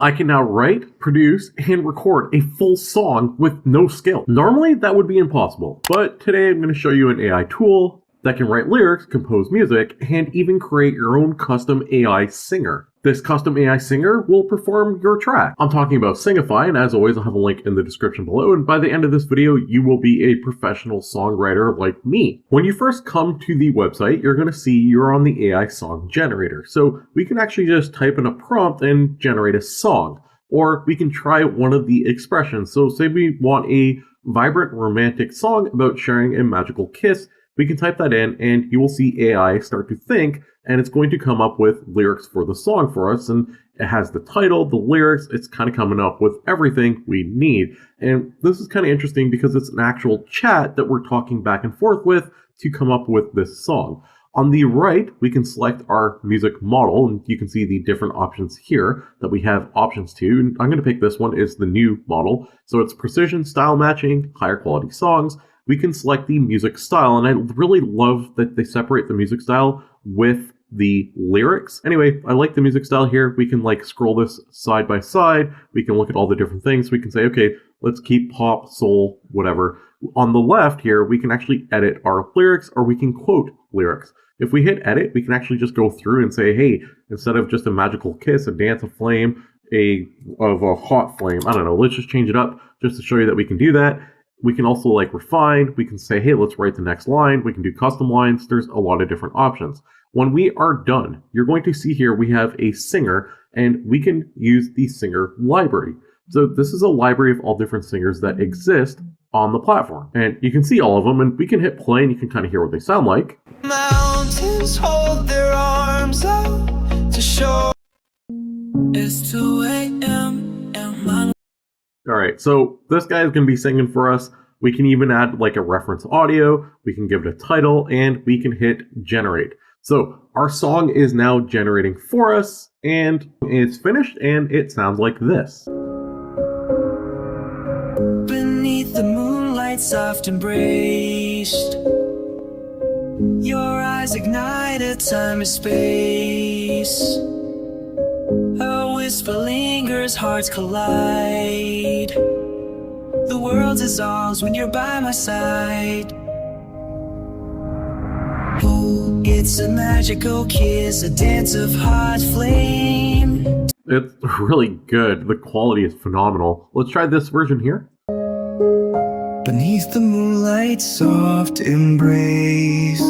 I can now write, produce, and record a full song with no skill. Normally, that would be impossible, but today I'm going to show you an AI tool that can write lyrics, compose music, and even create your own custom AI singer. This custom AI singer will perform your track. I'm talking about Singify, and as always, I'll have a link in the description below, and by the end of this video, you will be a professional songwriter like me. When you first come to the website, you're going to see you're on the AI song generator. So we can actually just type in a prompt and generate a song. Or we can try one of the expressions. So say we want a vibrant romantic song about sharing a magical kiss. We can type that in and you will see AI start to think, and it's going to come up with lyrics for the song for us. And it has the title, the lyrics, it's kind of coming up with everything we need. And this is kind of interesting because it's an actual chat that we're talking back and forth with to come up with this song. On the right, we can select our music model, and you can see the different options here that we have options to. And I'm going to pick this one, is the new model. So it's precision, style matching, higher quality songs. We can select the music style, and I really love that they separate the music style with the lyrics. Anyway, I like the music style here. We can scroll this side by side. We can look at all the different things. We can say, okay, let's keep pop, soul, whatever. On the left here, we can actually edit our lyrics, or we can quote lyrics. If we hit edit, we can actually just go through and say, hey, instead of just a magical kiss, a dance, a flame, of a hot flame, I don't know, let's just change it up just to show you that we can do that. We can also refine. We can say, hey, let's write the next line. We can do custom lines. There's a lot of different options. When we are done, you're going to see here we have a singer, and we can use the singer library. So this is a library of all different singers that exist on the platform. And you can see all of them, and we can hit play and you can kind of hear what they sound like. Mountains hold their arms out to show. It's 2 a.m. and my... All right, so this guy is going to be singing for us. We can even add a reference audio. We can give it a title, and we can hit generate. So our song is now generating for us, and it's finished, and it sounds like this. Beneath the moonlight, soft embraced, your eyes ignited time and space. A whisper lingers, hearts collide. The world is ours when you're by my side. Oh, it's a magical kiss, a dance of hot flame. It's really good. The quality is phenomenal. Let's try this version here. Beneath the moonlight, soft embrace,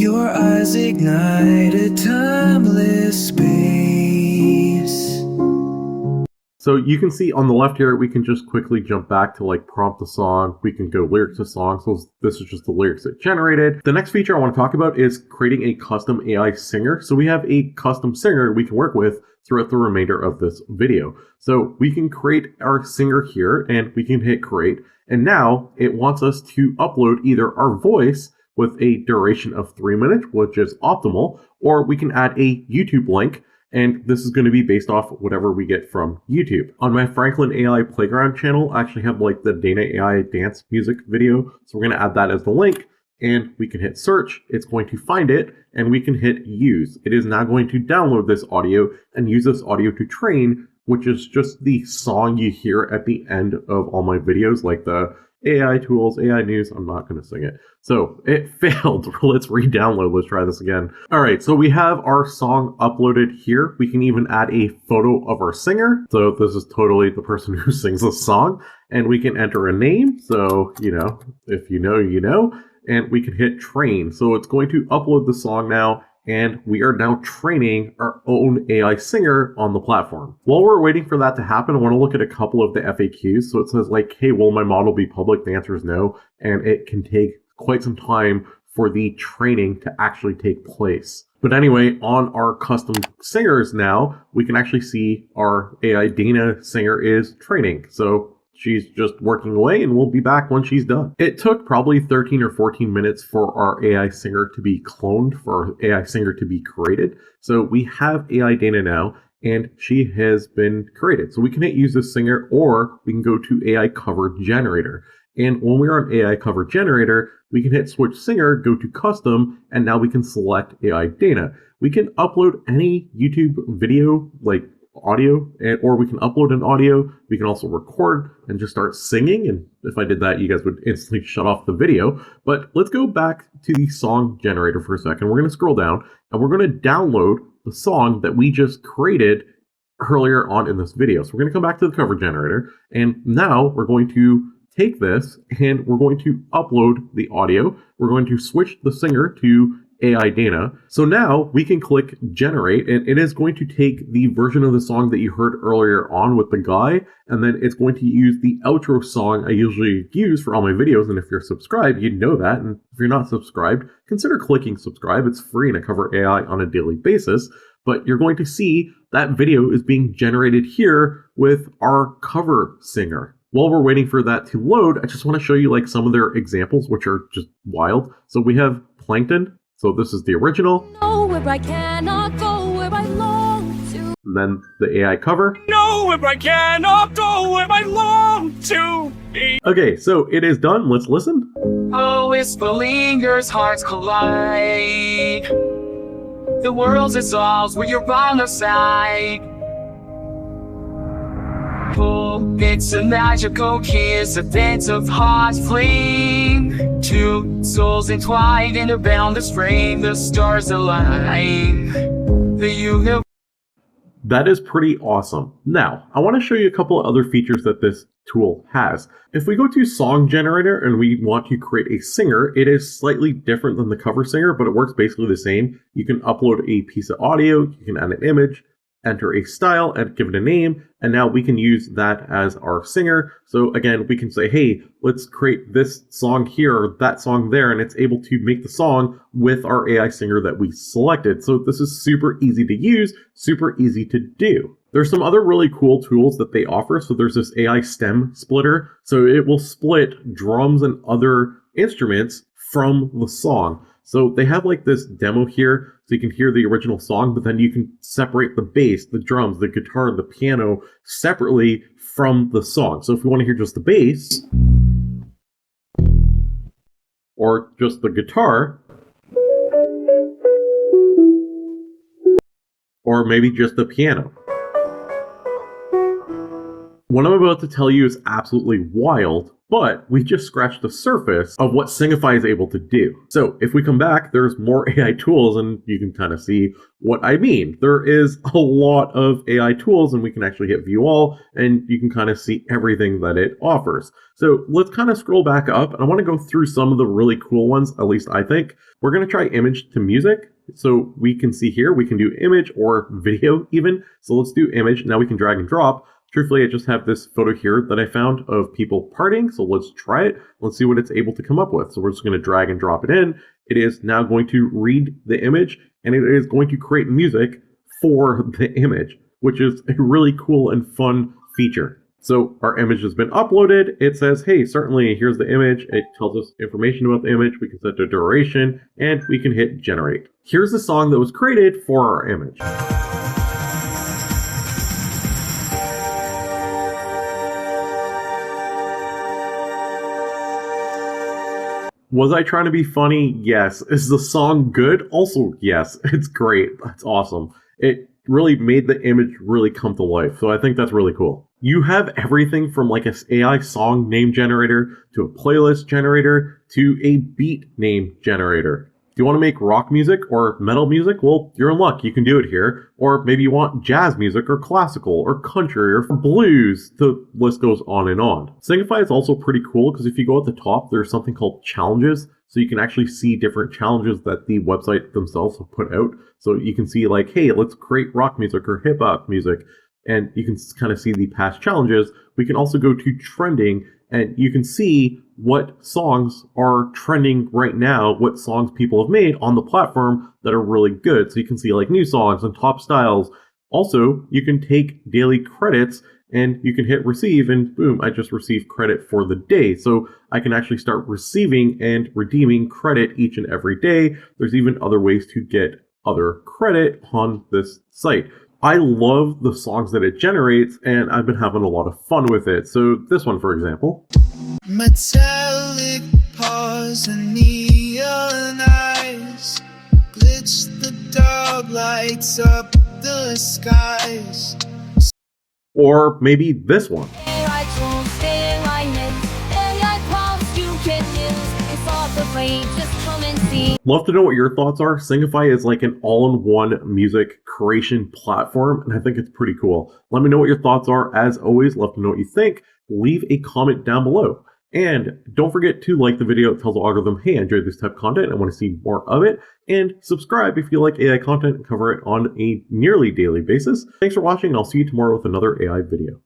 your eyes ignite a timeless space. So you can see on the left here, we can just quickly jump back to prompt the song. We can go lyrics to song. So this is just the lyrics it generated. The next feature I want to talk about is creating a custom AI singer. So we have a custom singer we can work with throughout the remainder of this video. So we can create our singer here, and we can hit create. And now it wants us to upload either our voice with a duration of 3 minutes, which is optimal, or we can add a YouTube link, and this is going to be based off whatever we get from YouTube. On my Franklin AI Playground channel, I actually have the Dana AI dance music video, so we're going to add that as the link, and we can hit search. It's going to find it, and we can hit use. It is now going to download this audio and use this audio to train, which is just the song you hear at the end of all my videos, like the AI tools, AI news. I'm not going to sing it. So it failed. Let's re-download. Let's try this again. All right, so we have our song uploaded here. We can even add a photo of our singer. So this is totally the person who sings the song. And we can enter a name. So, if you know, you know. And we can hit train. So it's going to upload the song now, and we are now training our own AI singer on the platform. While we're waiting for that to happen, I want to look at a couple of the FAQs. So it says hey, will my model be public? The answer is no, and it can take quite some time for the training to actually take place. But anyway, on our custom singers now, we can actually see our AI Dana singer is training. So she's just working away, and we'll be back when she's done. It took probably 13 or 14 minutes for our AI singer to be cloned, for our AI singer to be created. So we have AI Dana now, and she has been created. So we can hit use this singer, or we can go to AI cover generator. And when we're on AI cover generator, We can hit switch singer, go to custom, and now we can select AI data. We can upload any YouTube video, like audio, or we can upload an audio. We can also record and just start singing. And if I did that, you guys would instantly shut off the video. But let's go back to the song generator for a second. We're going to scroll down and we're going to download the song that we just created earlier on in this video. So we're going to come back to the cover generator, and now we're going to take this and we're going to upload the audio. We're going to switch the singer to AI data. So now we can click generate, and it is going to take the version of the song that you heard earlier on with the guy, and then it's going to use the outro song I usually use for all my videos. And if you're subscribed, you know that. And if you're not subscribed, consider clicking subscribe. It's free and I cover AI on a daily basis. But you're going to see that video is being generated here with our cover singer. While we're waiting for that to load, I just want to show you like some of their examples, which are just wild. So we have Plankton. So this is the original. Nowhere I cannot go where I long to. And then the AI cover. Nowhere I cannot go where I long to be. Okay, so it is done. Let's listen. Oh, wistful lingers, hearts collide. The world dissolves when you're by my side. Oh, it's a magical kiss, a dance of hearts fling. Two souls entwined in a boundless frame, the stars align. The universe. That is pretty awesome. Now, I want to show you a couple of other features that this tool has. If we go to Song Generator and we want to create a singer, it is slightly different than the cover singer, but it works basically the same. You can upload a piece of audio, you can add an image, enter a style, and give it a name, and now we can use that as our singer. So again, we can say, hey, let's create this song here, or that song there, and it's able to make the song with our AI singer that we selected. So this is super easy to use, super easy to do. There's some other really cool tools that they offer. So there's this AI stem splitter. So it will split drums and other instruments from the song. So they have like this demo here, so you can hear the original song, but then you can separate the bass, the drums, the guitar, the piano separately from the song. So if you want to hear just the bass, or just the guitar, or maybe just the piano. What I'm about to tell you is absolutely wild, but we just scratched the surface of what Singify is able to do. So if we come back, there's more AI tools, and you can kind of see what I mean. There is a lot of AI tools, and we can actually hit view all, and you can kind of see everything that it offers. So let's kind of scroll back up, and I want to go through some of the really cool ones, at least I think. We're going to try image to music. So we can see here, we can do image or video even. So let's do image. Now we can drag and drop. Truthfully, I just have this photo here that I found of people partying, so let's try it. Let's see what it's able to come up with. So we're just going to drag and drop it in. It is now going to read the image, and it is going to create music for the image, which is a really cool and fun feature. So our image has been uploaded. It says, hey, certainly, here's the image. It tells us information about the image. We can set the duration, and we can hit generate. Here's the song that was created for our image. Was I trying to be funny? Yes. Is the song good? Also, yes. It's great. That's awesome. It really made the image really come to life. So I think that's really cool. You have everything from like an AI song name generator to a playlist generator to a beat name generator. Do you want to make rock music or metal music? Well, you're in luck. You can do it here. Or maybe you want jazz music or classical or country or blues. The list goes on and on. Singify is also pretty cool because if you go at the top, there's something called challenges. So you can actually see different challenges that the website themselves have put out. So you can see like, hey, let's create rock music or hip hop music. And you can kind of see the past challenges. We can also go to trending, and you can see what songs are trending right now, what songs people have made on the platform that are really good. So you can see like new songs and top styles. Also, you can take daily credits and you can hit receive, and boom, I just received credit for the day. So I can actually start receiving and redeeming credit each and every day. There's even other ways to get other credit on this site. I love the songs that it generates, and I've been having a lot of fun with it. So this one, for example. Metallic parts stars and neon eyes. Glitch the dog lights up the skies. Or maybe this one. AI tools, AI myths, AI prompts you can use. It's all the way, just come and see. Love to know what your thoughts are. Singify is like an all-in-one music creation platform, and I think it's pretty cool. Let me know what your thoughts are. As always, love to know what you think. Leave a comment down below. And don't forget to like the video. It tells the algorithm, hey, I enjoyed this type of content. I want to see more of it. And subscribe if you like AI content and cover it on a nearly daily basis. Thanks for watching, and I'll see you tomorrow with another AI video.